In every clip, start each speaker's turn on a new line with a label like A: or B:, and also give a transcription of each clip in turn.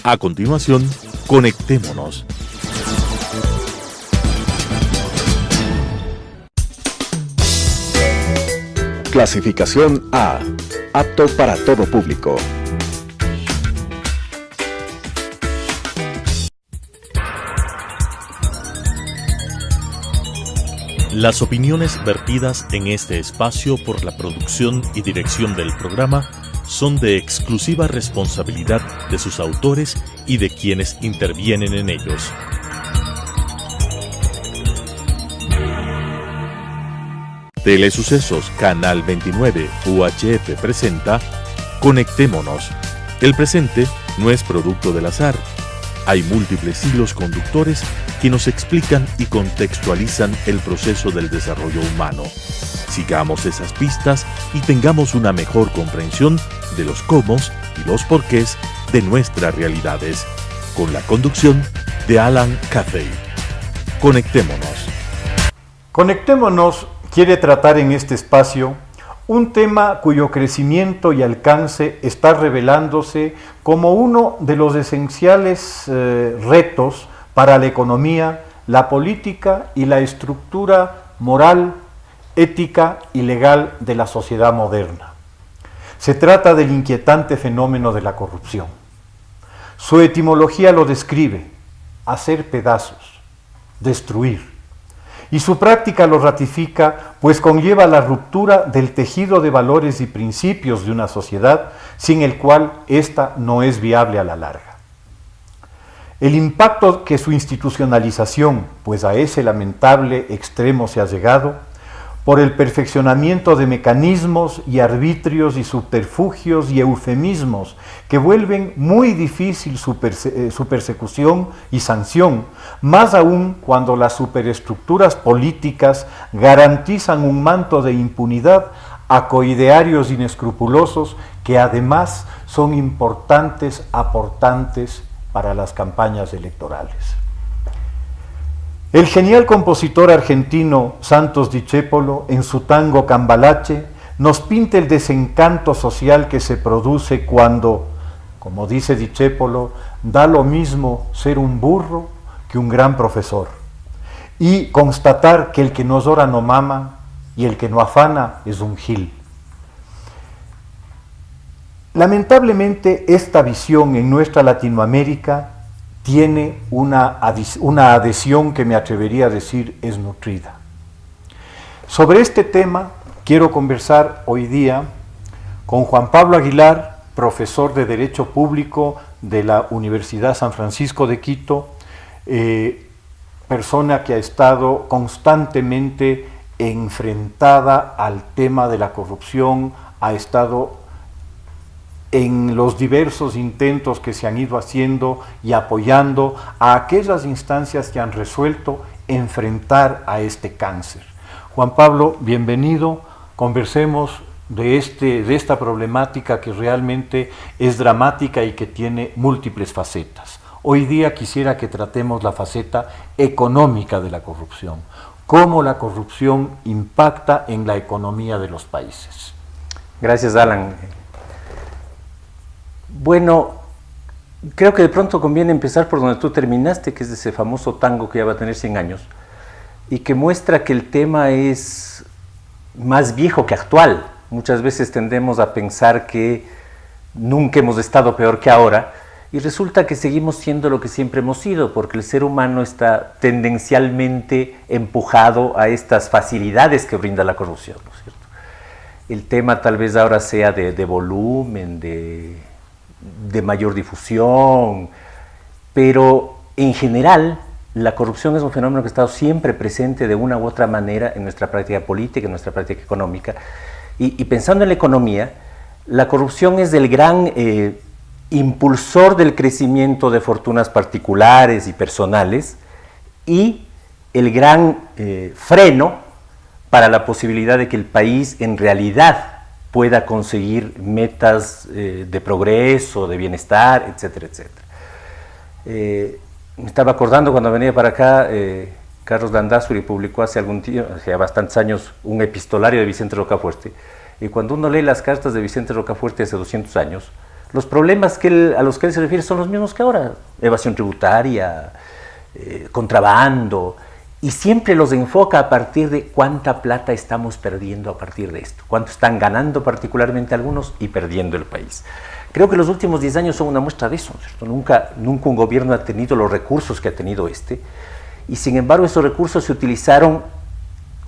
A: A continuación, conectémonos.
B: Clasificación A. Apto para todo público.
A: Las opiniones vertidas en este espacio por la producción y dirección del programa son de exclusiva responsabilidad de sus autores y de quienes intervienen en ellos. Telesucesos Canal 29 UHF presenta Conectémonos. El presente no es producto del azar. Hay múltiples hilos conductores que nos explican y contextualizan el proceso del desarrollo humano. Sigamos esas pistas y tengamos una mejor comprensión de los cómo y los porqués de nuestras realidades, con la conducción de Alan Cathay. Conectémonos.
C: Conectémonos quiere tratar en este espacio un tema cuyo crecimiento y alcance está revelándose como uno de los esenciales retos para la economía, la política y la estructura moral, ética y legal de la sociedad moderna. Se trata del inquietante fenómeno de la corrupción. Su etimología lo describe: hacer pedazos, destruir. Y su práctica lo ratifica, pues conlleva la ruptura del tejido de valores y principios de una sociedad, sin el cual ésta no es viable a la larga. El impacto que su institucionalización, pues a ese lamentable extremo se ha llegado, por el perfeccionamiento de mecanismos y arbitrios y subterfugios y eufemismos que vuelven muy difícil su persecución y sanción, más aún cuando las superestructuras políticas garantizan un manto de impunidad a coidearios inescrupulosos que además son importantes aportantes para las campañas electorales. El genial compositor argentino Santos Discépolo, en su tango Cambalache, nos pinta el desencanto social que se produce cuando, como dice Discépolo, da lo mismo ser un burro que un gran profesor, y constatar que el que no llora no mama y el que no afana es un gil. Lamentablemente, esta visión en nuestra Latinoamérica tiene una adhesión que me atrevería a decir es nutrida. Sobre este tema quiero conversar hoy día con Juan Pablo Aguilar, profesor de Derecho Público de la Universidad San Francisco de Quito, persona que ha estado constantemente enfrentada al tema de la corrupción, ha estado en los diversos intentos que se han ido haciendo y apoyando a aquellas instancias que han resuelto enfrentar a este cáncer. Juan Pablo, bienvenido, conversemos de esta problemática que realmente es dramática y que tiene múltiples facetas. Hoy día quisiera que tratemos la faceta económica de la corrupción, cómo la corrupción impacta en la economía de los países.
D: Gracias, Alan. Bueno, creo que de pronto conviene empezar por donde tú terminaste, que es ese famoso tango que ya va a tener 100 años, y que muestra que el tema es más viejo que actual. Muchas veces tendemos a pensar que nunca hemos estado peor que ahora, y resulta que seguimos siendo lo que siempre hemos sido, porque el ser humano está tendencialmente empujado a estas facilidades que brinda la corrupción, ¿no es cierto? El tema tal vez ahora sea de volumen, de mayor difusión, pero en general la corrupción es un fenómeno que ha estado siempre presente de una u otra manera en nuestra práctica política, en nuestra práctica económica, y pensando en la economía, la corrupción es el gran impulsor del crecimiento de fortunas particulares y personales y el gran freno para la posibilidad de que el país en realidad pueda conseguir metas de progreso, de bienestar, etcétera, etcétera. Me estaba acordando cuando venía para acá, Carlos Landázuri publicó hace bastantes años, un epistolario de Vicente Rocafuerte, y cuando uno lee las cartas de Vicente Rocafuerte hace 200 años, Los problemas a los que él se refiere son los mismos que ahora. Evasión tributaria, contrabando, y siempre los enfoca a partir de cuánta plata estamos perdiendo a partir de esto, cuánto están ganando particularmente algunos y perdiendo el país. Creo que los últimos 10 años son una muestra de eso, ¿cierto? Nunca un gobierno ha tenido los recursos que ha tenido este, y sin embargo esos recursos se utilizaron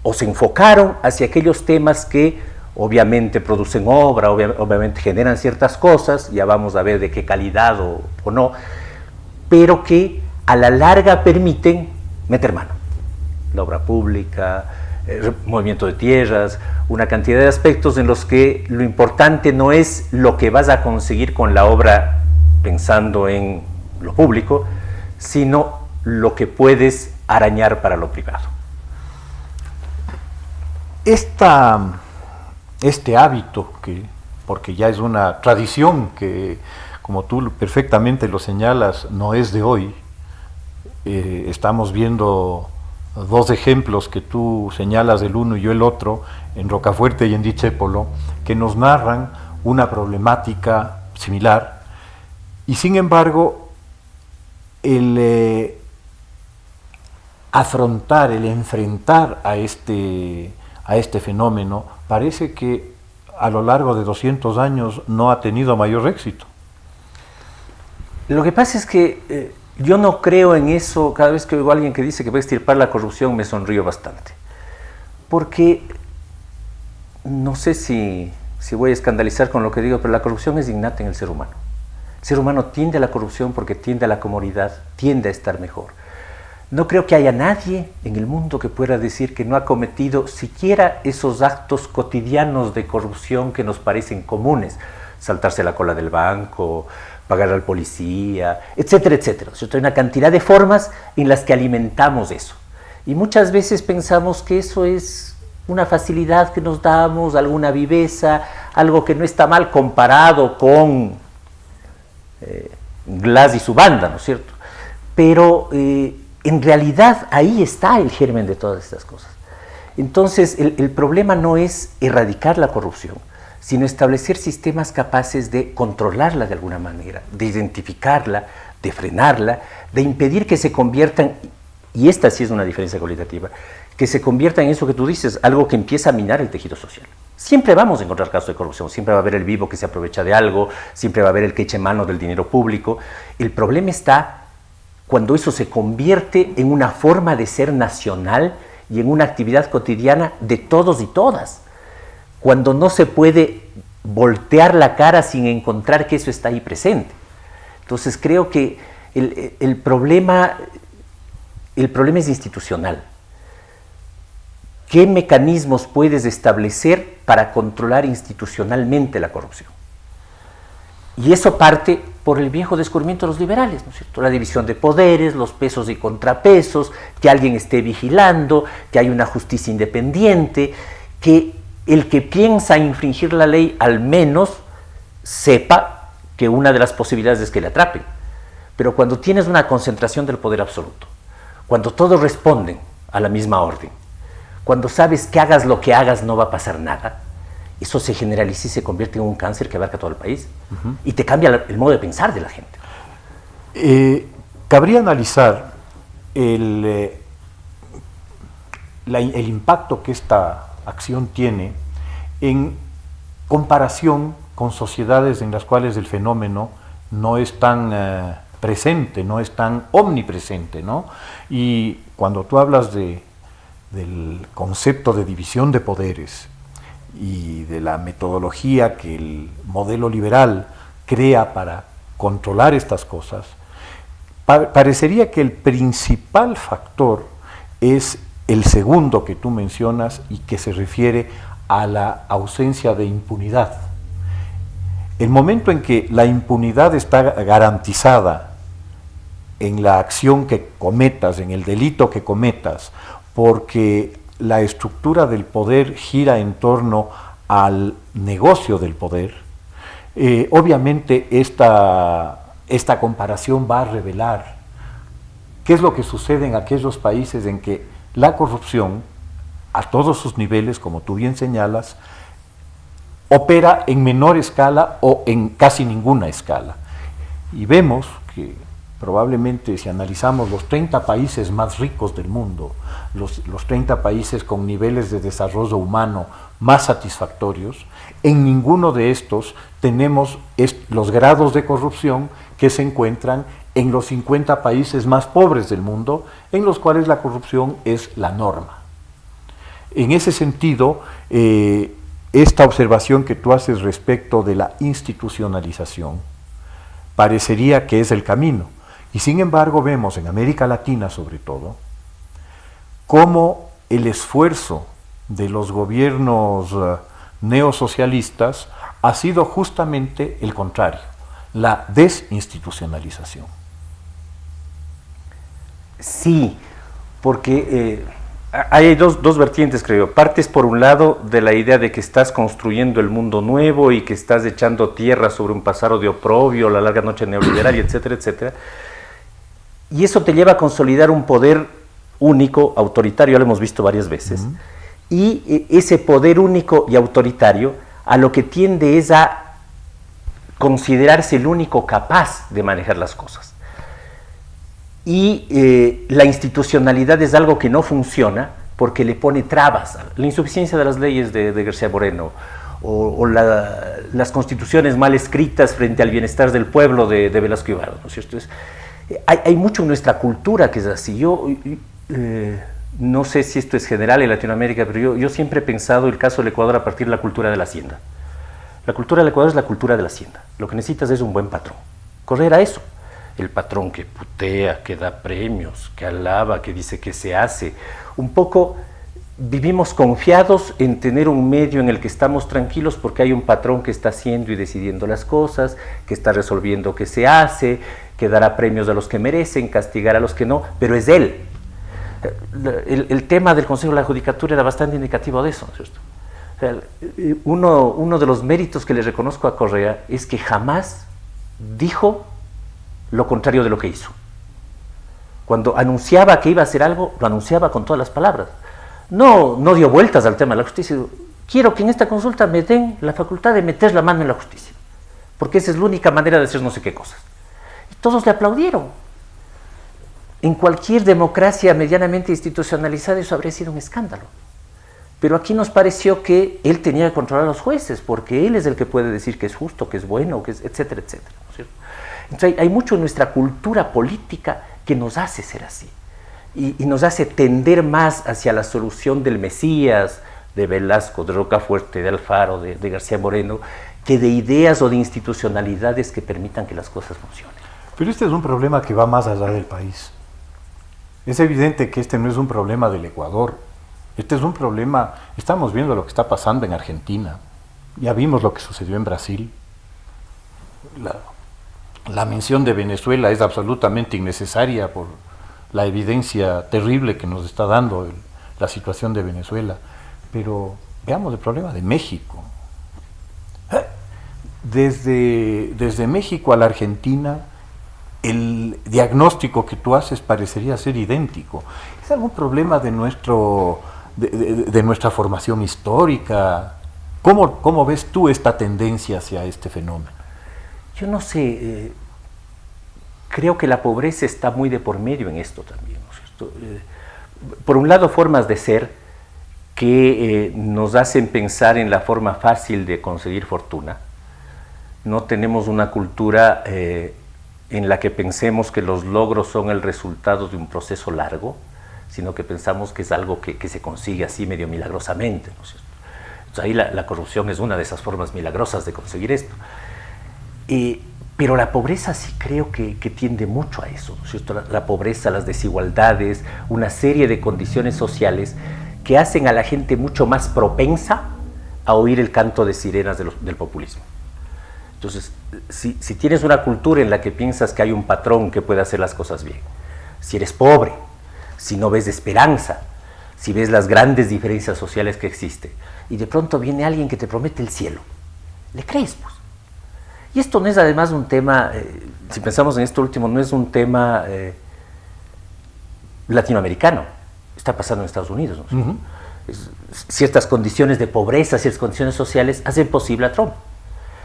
D: o se enfocaron hacia aquellos temas que obviamente producen obra, obviamente generan ciertas cosas, ya vamos a ver de qué calidad o no, pero que a la larga permiten meter mano. La obra pública, movimiento de tierras, una cantidad de aspectos en los que lo importante no es lo que vas a conseguir con la obra pensando en lo público, sino lo que puedes arañar para lo privado.
C: Este hábito, porque ya es una tradición que, como tú perfectamente lo señalas, no es de hoy. Estamos viendo dos ejemplos que tú señalas, el uno y yo el otro, en Rocafuerte y en Dichépolo, que nos narran una problemática similar, y sin embargo el afrontar, el enfrentar a este fenómeno parece que a lo largo de 200 años no ha tenido mayor éxito.
D: Lo que pasa es que yo no creo en eso. Cada vez que oigo a alguien que dice que va a extirpar la corrupción me sonrío bastante, porque no sé si voy a escandalizar con lo que digo, pero la corrupción es innata en el ser humano. El ser humano tiende a la corrupción porque tiende a la comodidad, tiende a estar mejor. No creo que haya nadie en el mundo que pueda decir que no ha cometido siquiera esos actos cotidianos de corrupción que nos parecen comunes: saltarse la cola del banco, pagar al policía, etcétera, etcétera. Hay una cantidad de formas en las que alimentamos eso. Y muchas veces pensamos que eso es una facilidad que nos damos, alguna viveza, algo que no está mal comparado con Glass y su banda, ¿no es cierto? Pero en realidad ahí está el germen de todas estas cosas. Entonces el problema no es erradicar la corrupción, sino establecer sistemas capaces de controlarla de alguna manera, de identificarla, de frenarla, de impedir que se conviertan, y esta sí es una diferencia cualitativa, que se convierta en eso que tú dices, algo que empieza a minar el tejido social. Siempre vamos a encontrar casos de corrupción, siempre va a haber el vivo que se aprovecha de algo, siempre va a haber el que eche mano del dinero público. El problema está cuando eso se convierte en una forma de ser nacional y en una actividad cotidiana de todos y todas. Cuando no se puede voltear la cara sin encontrar que eso está ahí presente. Entonces creo que el problema es institucional. ¿Qué mecanismos puedes establecer para controlar institucionalmente la corrupción? Y eso parte por el viejo descubrimiento de los liberales, ¿no es cierto? La división de poderes, los pesos y contrapesos, que alguien esté vigilando, que hay una justicia independiente, que el que piensa infringir la ley al menos sepa que una de las posibilidades es que le atrapen. Pero cuando tienes una concentración del poder absoluto, cuando todos responden a la misma orden, cuando sabes que hagas lo que hagas no va a pasar nada, eso se generaliza y se convierte en un cáncer que abarca todo el país. Y te cambia el modo de pensar de la gente.
C: Cabría analizar el impacto que esta acción tiene en comparación con sociedades en las cuales el fenómeno no es tan presente, no es tan omnipresente, ¿no? Y cuando tú hablas del concepto de división de poderes y de la metodología que el modelo liberal crea para controlar estas cosas, parecería que el principal factor es el segundo que tú mencionas y que se refiere a la ausencia de impunidad. El momento en que la impunidad está garantizada en la acción que cometas, en el delito que cometas, porque la estructura del poder gira en torno al negocio del poder, obviamente esta comparación va a revelar qué es lo que sucede en aquellos países en que la corrupción, a todos sus niveles, como tú bien señalas, opera en menor escala o en casi ninguna escala. Y vemos que probablemente si analizamos los 30 países más ricos del mundo, los 30 países con niveles de desarrollo humano más satisfactorios, en ninguno de estos tenemos los grados de corrupción que se encuentran en los 50 países más pobres del mundo, en los cuales la corrupción es la norma. En ese sentido, esta observación que tú haces respecto de la institucionalización parecería que es el camino. Y sin embargo vemos en América Latina sobre todo cómo el esfuerzo de los gobiernos neosocialistas ha sido justamente el contrario, la desinstitucionalización.
D: Sí, porque hay dos vertientes, creo. Partes por un lado de la idea de que estás construyendo el mundo nuevo y que estás echando tierra sobre un pasado de oprobio, la larga noche neoliberal, y etcétera, etcétera. Y eso te lleva a consolidar un poder único, autoritario, ya lo hemos visto varias veces. Y ese poder único y autoritario a lo que tiende es a considerarse el único capaz de manejar las cosas. Y la institucionalidad es algo que no funciona porque le pone trabas. La insuficiencia de las leyes de García Moreno o las constituciones mal escritas frente al bienestar del pueblo de Velasco Ibarra, ¿no es cierto? Hay mucho en nuestra cultura que es así. Yo no sé si esto es general en Latinoamérica, pero yo siempre he pensado el caso del Ecuador a partir de la cultura de la hacienda. La cultura del Ecuador es la cultura de la hacienda. Lo que necesitas es un buen patrón. Correr a eso. El patrón que putea, que da premios, que alaba, que dice que se hace. Un poco vivimos confiados en tener un medio en el que estamos tranquilos porque hay un patrón que está haciendo y decidiendo las cosas, que está resolviendo que se hace, que dará premios a los que merecen, castigar a los que no, pero es él. El tema del Consejo de la Judicatura era bastante indicativo de eso, ¿no es cierto? O sea, uno de los méritos que le reconozco a Correa es que jamás dijo lo contrario de lo que hizo. Cuando anunciaba que iba a hacer algo, lo anunciaba con todas las palabras. No dio vueltas al tema de la justicia. Quiero que en esta consulta me den la facultad de meter la mano en la justicia, porque esa es la única manera de hacer no sé qué cosas. Y todos le aplaudieron. En cualquier democracia medianamente institucionalizada eso habría sido un escándalo. Pero aquí nos pareció que él tenía que controlar a los jueces, porque él es el que puede decir que es justo, que es bueno, que es etcétera, etcétera, ¿no es cierto? Entonces hay mucho en nuestra cultura política que nos hace ser así y nos hace tender más hacia la solución del Mesías, de Velasco, de Rocafuerte, de Alfaro, de García Moreno, que de ideas o de institucionalidades que permitan que las cosas funcionen.
C: Pero este es un problema que va más allá del país. Es evidente que este no es un problema del Ecuador. Este es un problema, estamos viendo lo que está pasando en Argentina, ya vimos lo que sucedió en Brasil. La mención de Venezuela es absolutamente innecesaria por la evidencia terrible que nos está dando la situación de Venezuela. Pero veamos el problema de México. Desde México a la Argentina, el diagnóstico que tú haces parecería ser idéntico. ¿Es algún problema de nuestra formación histórica? ¿Cómo ves tú esta tendencia hacia este fenómeno?
D: Yo no sé, creo que la pobreza está muy de por medio en esto también, ¿no es cierto? Por un lado, formas de ser que nos hacen pensar en la forma fácil de conseguir fortuna. No tenemos una cultura en la que pensemos que los logros son el resultado de un proceso largo, sino que pensamos que es algo que se consigue así medio milagrosamente, ¿no es cierto? Entonces ahí la corrupción es una de esas formas milagrosas de conseguir esto. Pero la pobreza sí creo que tiende mucho a eso, ¿no es cierto? La pobreza, las desigualdades, una serie de condiciones sociales que hacen a la gente mucho más propensa a oír el canto de sirenas del populismo. Entonces, si tienes una cultura en la que piensas que hay un patrón que puede hacer las cosas bien, si eres pobre, si no ves esperanza, si ves las grandes diferencias sociales que existen, y de pronto viene alguien que te promete el cielo, le crees, pues. Y esto no es además un tema, si pensamos en esto último, no es un tema latinoamericano, está pasando en Estados Unidos, ¿no? Ciertas condiciones de pobreza, ciertas condiciones sociales hacen posible a Trump.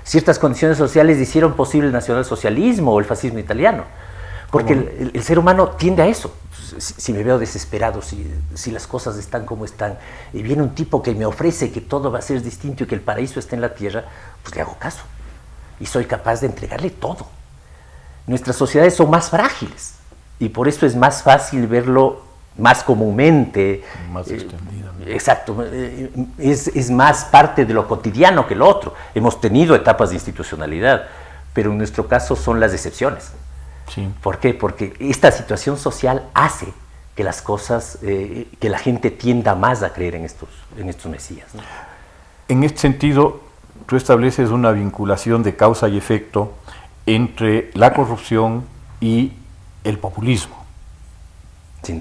D: Ciertas condiciones sociales hicieron posible el nacionalsocialismo o el fascismo italiano. Porque el ser humano tiende a eso. Si me veo desesperado, si las cosas están como están, y viene un tipo que me ofrece que todo va a ser distinto y que el paraíso está en la tierra, pues le hago caso. Y soy capaz de entregarle todo. Nuestras sociedades son más frágiles y por eso es más fácil verlo más comúnmente.
C: Más extendida.
D: Exacto. Es más parte de lo cotidiano que lo otro. Hemos tenido etapas de institucionalidad, pero en nuestro caso son las excepciones.
C: Sí.
D: ¿Por qué? Porque esta situación social hace que las cosas, que la gente tienda más a creer en estos mesías, ¿no?
C: En este sentido, tú estableces una vinculación de causa y efecto entre la corrupción y el populismo.
D: Sin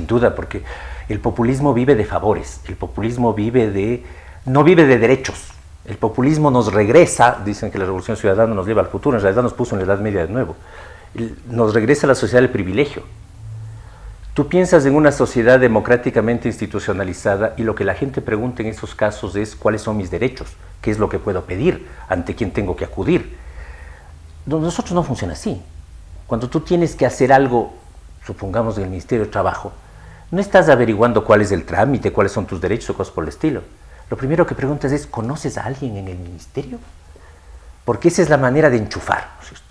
D: duda, porque el populismo vive de favores, el populismo no vive de derechos. El populismo nos regresa, dicen que la Revolución Ciudadana nos lleva al futuro, en realidad nos puso en la Edad Media de nuevo. Nos regresa a la sociedad del privilegio. Tú piensas en una sociedad democráticamente institucionalizada y lo que la gente pregunta en esos casos es cuáles son mis derechos, qué es lo que puedo pedir, ante quién tengo que acudir. Nosotros no funciona así. Cuando tú tienes que hacer algo, supongamos en el Ministerio de Trabajo, no estás averiguando cuál es el trámite, cuáles son tus derechos o cosas por el estilo. Lo primero que preguntas es, ¿conoces a alguien en el ministerio? Porque esa es la manera de enchufar, ¿no es cierto?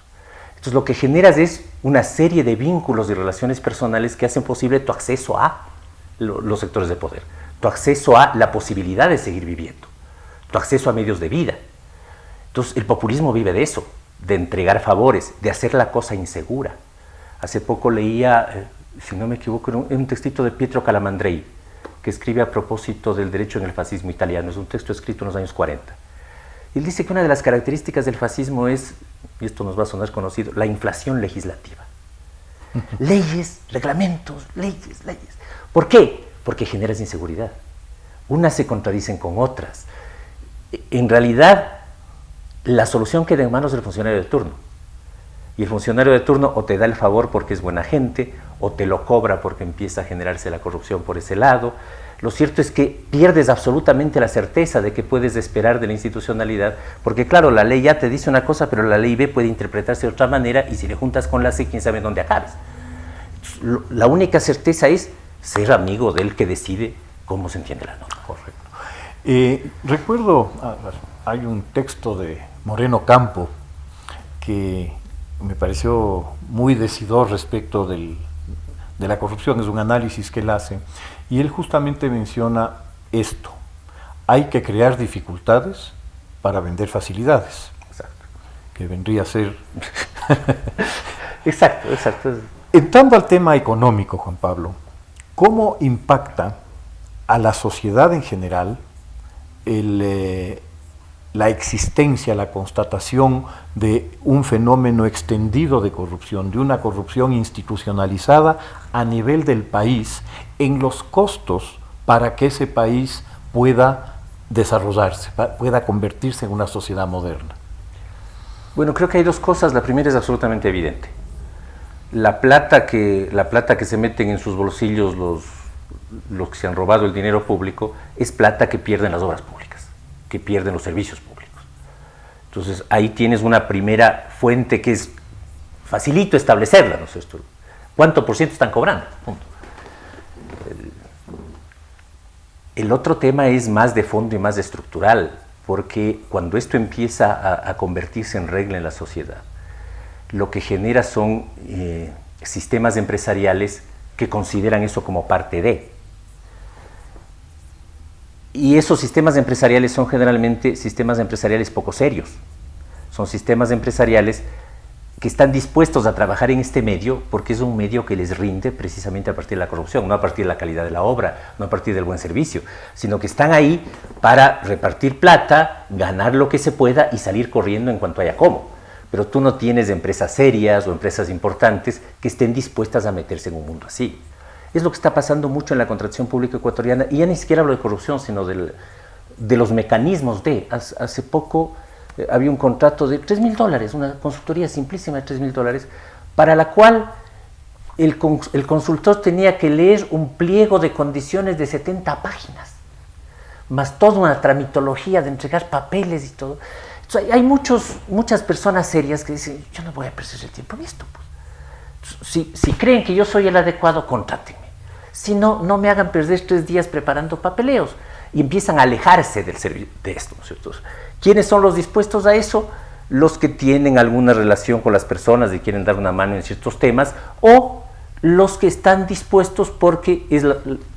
D: Entonces lo que generas es una serie de vínculos y relaciones personales que hacen posible tu acceso a los sectores de poder, tu acceso a la posibilidad de seguir viviendo, tu acceso a medios de vida. Entonces el populismo vive de eso, de entregar favores, de hacer la cosa insegura. Hace poco leía, si no me equivoco, un textito de Pietro Calamandrei, que escribe a propósito del derecho en el fascismo italiano. Es un texto escrito en los años 40. Él dice que una de las características del fascismo es, y esto nos va a sonar conocido, la inflación legislativa. Leyes, reglamentos, leyes. ¿Por qué? Porque generas inseguridad. Unas se contradicen con otras. En realidad, la solución queda en manos del funcionario de turno. Y el funcionario de turno o te da el favor porque es buena gente, o te lo cobra porque empieza a generarse la corrupción por ese lado. Lo cierto es que pierdes absolutamente la certeza de que puedes esperar de la institucionalidad, porque claro, la ley A te dice una cosa, pero la ley B puede interpretarse de otra manera, y si le juntas con la C, quién sabe dónde acabes. La única certeza es ser amigo del que decide cómo se entiende la norma.
C: Correcto. Recuerdo, hay un texto de Moreno Campo que me pareció muy decidor respecto de la corrupción, es un análisis que él hace, y él justamente menciona esto: hay que crear dificultades para vender facilidades.
D: Exacto.
C: Que vendría a ser...
D: Exacto.
C: Entrando al tema económico, Juan Pablo, ¿cómo impacta a la sociedad en general la existencia, la constatación de un fenómeno extendido de corrupción, de una corrupción institucionalizada a nivel del país, en los costos para que ese país pueda desarrollarse, pueda convertirse en una sociedad moderna?
D: Bueno, creo que hay dos cosas. La primera es absolutamente evidente. La plata que se meten en sus bolsillos los que se han robado el dinero público es plata que pierden las obras públicas, que pierden los servicios públicos. Entonces ahí tienes una primera fuente que es facilito establecerla, ¿no es cierto? ¿Cuánto por ciento están cobrando? Punto. El otro tema es más de fondo y más estructural, porque cuando esto empieza a convertirse en regla en la sociedad, lo que genera son sistemas empresariales que consideran eso como parte de. Y esos sistemas empresariales son generalmente sistemas empresariales poco serios. Son sistemas empresariales que están dispuestos a trabajar en este medio porque es un medio que les rinde precisamente a partir de la corrupción, no a partir de la calidad de la obra, no a partir del buen servicio, sino que están ahí para repartir plata, ganar lo que se pueda y salir corriendo en cuanto haya cómo. Pero tú no tienes empresas serias o empresas importantes que estén dispuestas a meterse en un mundo así. Es lo que está pasando mucho en la contratación pública ecuatoriana, y ya ni siquiera hablo de corrupción, sino de los mecanismos de. Hace poco había un contrato de $3,000, una consultoría simplísima de $3,000, para la cual el consultor tenía que leer un pliego de condiciones de 70 páginas, más toda una tramitología de entregar papeles y todo. Entonces, hay muchas personas serias que dicen, yo no voy a perder el tiempo en esto. Pues. Si creen que yo soy el adecuado, contrátenme. Si no, no me hagan perder 3 días preparando papeleos. Y empiezan a alejarse de esto, ¿no es cierto? ¿Quiénes son los dispuestos a eso? Los que tienen alguna relación con las personas y quieren dar una mano en ciertos temas, o los que están dispuestos porque es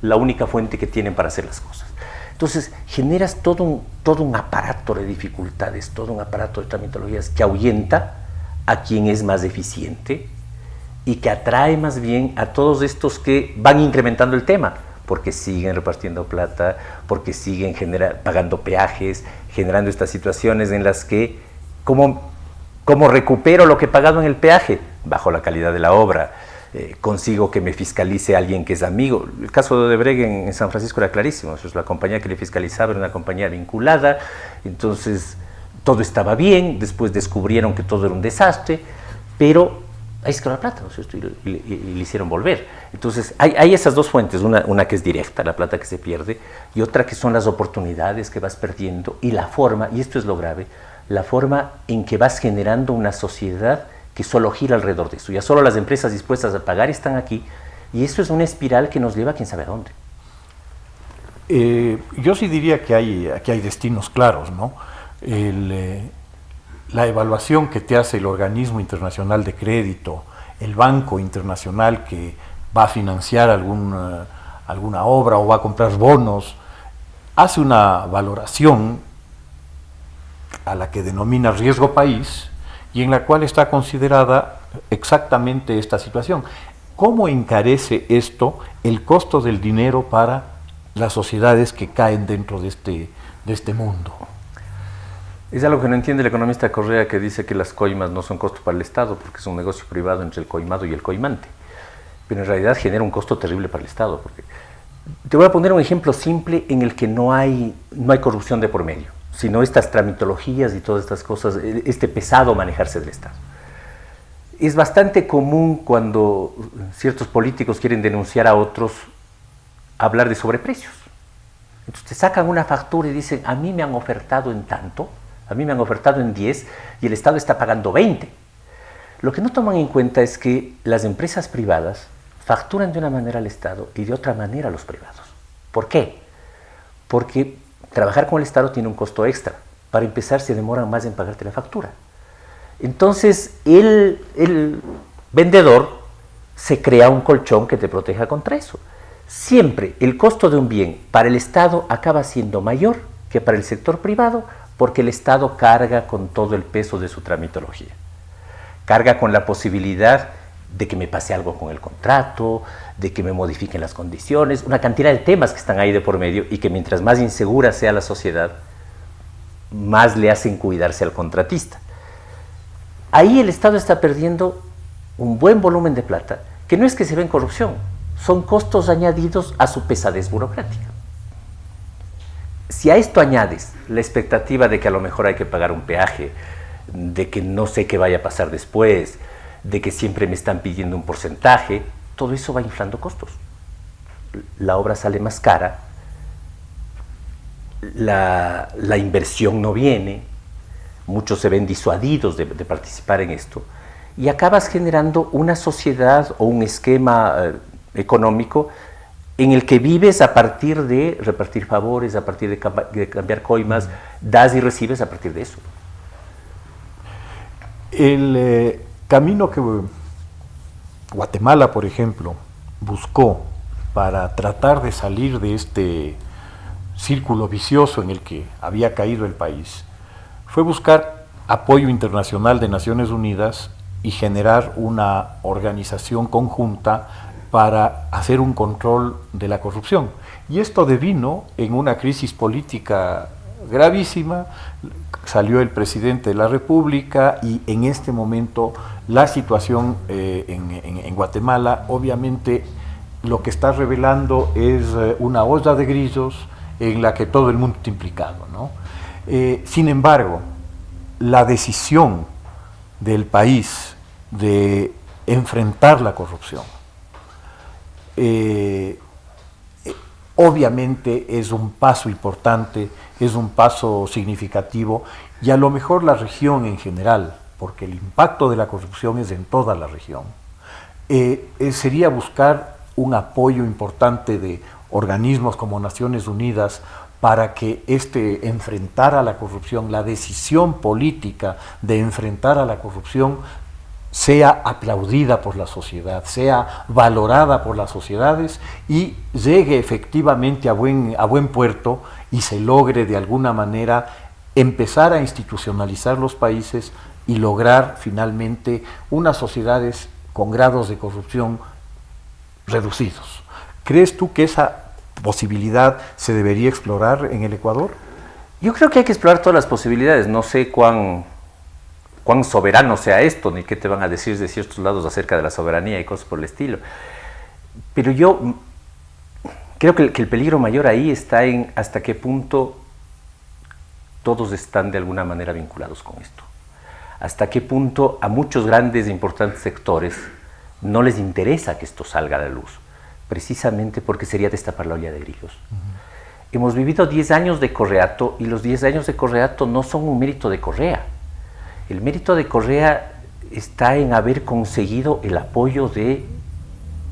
D: la única fuente que tienen para hacer las cosas. Entonces, generas todo un aparato de dificultades, todo un aparato de tramitologías que ahuyenta a quien es más eficiente y que atrae más bien a todos estos que van incrementando el tema, porque siguen repartiendo plata, porque siguen pagando peajes, generando estas situaciones en las que, ¿cómo recupero lo que he pagado en el peaje? Bajo la calidad de la obra. Consigo que me fiscalice alguien que es amigo. El caso de Odebrecht en San Francisco era clarísimo. Eso es, la compañía que le fiscalizaba era una compañía vinculada, entonces todo estaba bien, después descubrieron que todo era un desastre, pero ahí se quedó la plata, ¿no es cierto? Y le hicieron volver. Entonces, hay esas dos fuentes, una que es directa, la plata que se pierde, y otra que son las oportunidades que vas perdiendo, y la forma, y esto es lo grave, la forma en que vas generando una sociedad que solo gira alrededor de eso. Ya solo las empresas dispuestas a pagar están aquí, y eso es una espiral que nos lleva a quién sabe a dónde.
C: Yo sí diría que aquí hay destinos claros, ¿no? La evaluación que te hace el organismo internacional de crédito, el banco internacional que va a financiar alguna obra o va a comprar bonos, hace una valoración a la que denomina riesgo país y en la cual está considerada exactamente esta situación. ¿Cómo encarece esto el costo del dinero para las sociedades que caen dentro de este mundo?
D: Es algo que no entiende el economista Correa, que dice que las coimas no son costo para el Estado porque es un negocio privado entre el coimado y el coimante. Pero en realidad genera un costo terrible para el Estado. Porque te voy a poner un ejemplo simple en el que no hay corrupción de por medio, sino estas tramitologías y todas estas cosas, este pesado manejarse del Estado. Es bastante común cuando ciertos políticos quieren denunciar a otros hablar de sobreprecios. Entonces te sacan una factura y dicen, a mí me han ofertado en tanto, a mí me han ofertado en 10 y el Estado está pagando 20. Lo que no toman en cuenta es que las empresas privadas facturan de una manera al Estado y de otra manera a los privados. ¿Por qué? Porque trabajar con el Estado tiene un costo extra. Para empezar, se demoran más en pagarte la factura. Entonces, el vendedor se crea un colchón que te proteja contra eso. Siempre el costo de un bien para el Estado acaba siendo mayor que para el sector privado, porque el Estado carga con todo el peso de su tramitología. Carga con la posibilidad de que me pase algo con el contrato, de que me modifiquen las condiciones, una cantidad de temas que están ahí de por medio y que mientras más insegura sea la sociedad, más le hacen cuidarse al contratista. Ahí el Estado está perdiendo un buen volumen de plata, que no es que se ve en corrupción, son costos añadidos a su pesadez burocrática. Si a esto añades la expectativa de que a lo mejor hay que pagar un peaje, de que no sé qué vaya a pasar después, de que siempre me están pidiendo un porcentaje, todo eso va inflando costos. La obra sale más cara, la inversión no viene, muchos se ven disuadidos de participar en esto, y acabas generando una sociedad o un esquema económico en el que vives a partir de repartir favores, a partir de cambiar coimas, das y recibes a partir de eso.
C: El camino que Guatemala, por ejemplo, buscó para tratar de salir de este círculo vicioso en el que había caído el país fue buscar apoyo internacional de Naciones Unidas y generar una organización conjunta para hacer un control de la corrupción. Y esto devino en una crisis política gravísima. Salió el presidente de la República y en este momento la situación en Guatemala, obviamente, lo que está revelando es una olla de grillos en la que todo el mundo está implicado, ¿no? Sin embargo, la decisión del país de enfrentar la corrupción, obviamente es un paso importante, es un paso significativo, y a lo mejor la región en general, porque el impacto de la corrupción es en toda la región, sería buscar un apoyo importante de organismos como Naciones Unidas para que enfrentar a la corrupción, la decisión política de enfrentar a la corrupción, sea aplaudida por la sociedad, sea valorada por las sociedades y llegue efectivamente a buen puerto y se logre de alguna manera empezar a institucionalizar los países y lograr finalmente unas sociedades con grados de corrupción reducidos. ¿Crees tú que esa posibilidad se debería explorar en el Ecuador?
D: Yo creo que hay que explorar todas las posibilidades. No sé cuán soberano sea esto, ni qué te van a decir de ciertos lados acerca de la soberanía y cosas por el estilo. Pero yo creo que el peligro mayor ahí está en hasta qué punto todos están de alguna manera vinculados con esto. Hasta qué punto a muchos grandes e importantes sectores no les interesa que esto salga a la luz, precisamente porque sería destapar la olla de grillos. Hemos vivido 10 años de Correato, y los 10 años de Correato no son un mérito de Correa. El mérito de Correa está en haber conseguido el apoyo de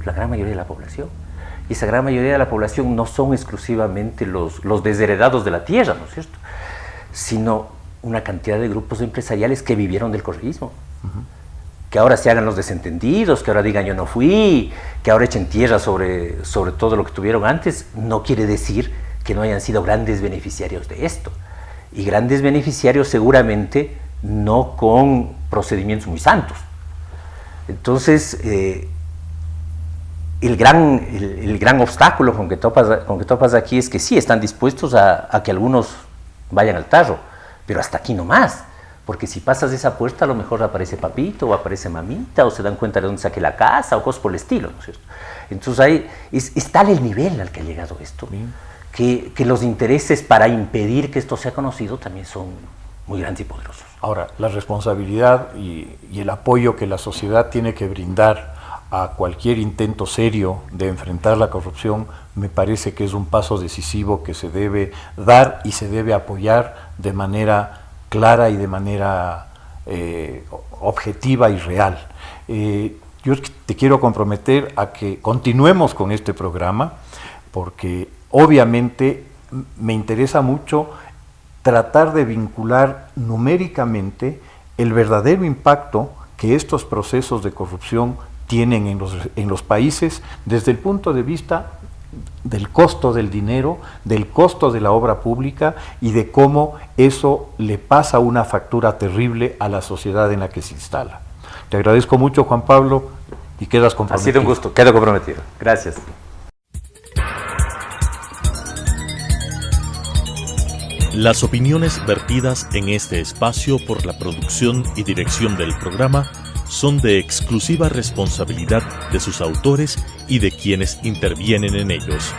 D: la gran mayoría de la población. Y esa gran mayoría de la población no son exclusivamente los desheredados de la tierra, ¿no es cierto?, sino una cantidad de grupos empresariales que vivieron del correísmo. Que ahora se hagan los desentendidos, que ahora digan yo no fui, que ahora echen tierra sobre todo lo que tuvieron antes, no quiere decir que no hayan sido grandes beneficiarios de esto. Y grandes beneficiarios seguramente no con procedimientos muy santos. Entonces, el gran obstáculo con que topas aquí es que sí, están dispuestos a que algunos vayan al tarro, pero hasta aquí no más. Porque si pasas esa puerta, a lo mejor aparece papito, o aparece mamita, o se dan cuenta de dónde saqué la casa, o cosas por el estilo, ¿no es cierto? Entonces ahí es tal el nivel al que ha llegado esto, que los intereses para impedir que esto sea conocido también son muy grandes y poderosos.
C: Ahora, la responsabilidad y el apoyo que la sociedad tiene que brindar a cualquier intento serio de enfrentar la corrupción, me parece que es un paso decisivo que se debe dar y se debe apoyar de manera clara y de manera objetiva y real. Yo te quiero comprometer a que continuemos con este programa, porque obviamente me interesa mucho tratar de vincular numéricamente el verdadero impacto que estos procesos de corrupción tienen en los países desde el punto de vista del costo del dinero, del costo de la obra pública y de cómo eso le pasa una factura terrible a la sociedad en la que se instala. Te agradezco mucho, Juan Pablo, y quedas comprometido.
D: Ha sido un gusto, quedo comprometido. Gracias.
A: Las opiniones vertidas en este espacio por la producción y dirección del programa son de exclusiva responsabilidad de sus autores y de quienes intervienen en ellos.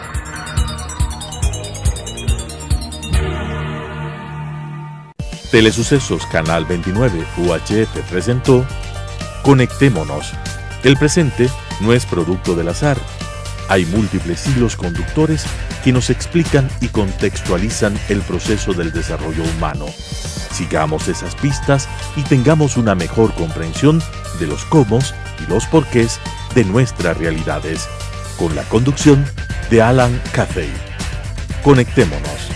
A: Telesucesos Canal 29 UHF presentó Conectémonos. El presente no es producto del azar. Hay múltiples hilos conductores que nos explican y contextualizan el proceso del desarrollo humano. Sigamos esas pistas y tengamos una mejor comprensión de los cómo y los porqués de nuestras realidades, con la conducción de Alan Cathay. Conectémonos.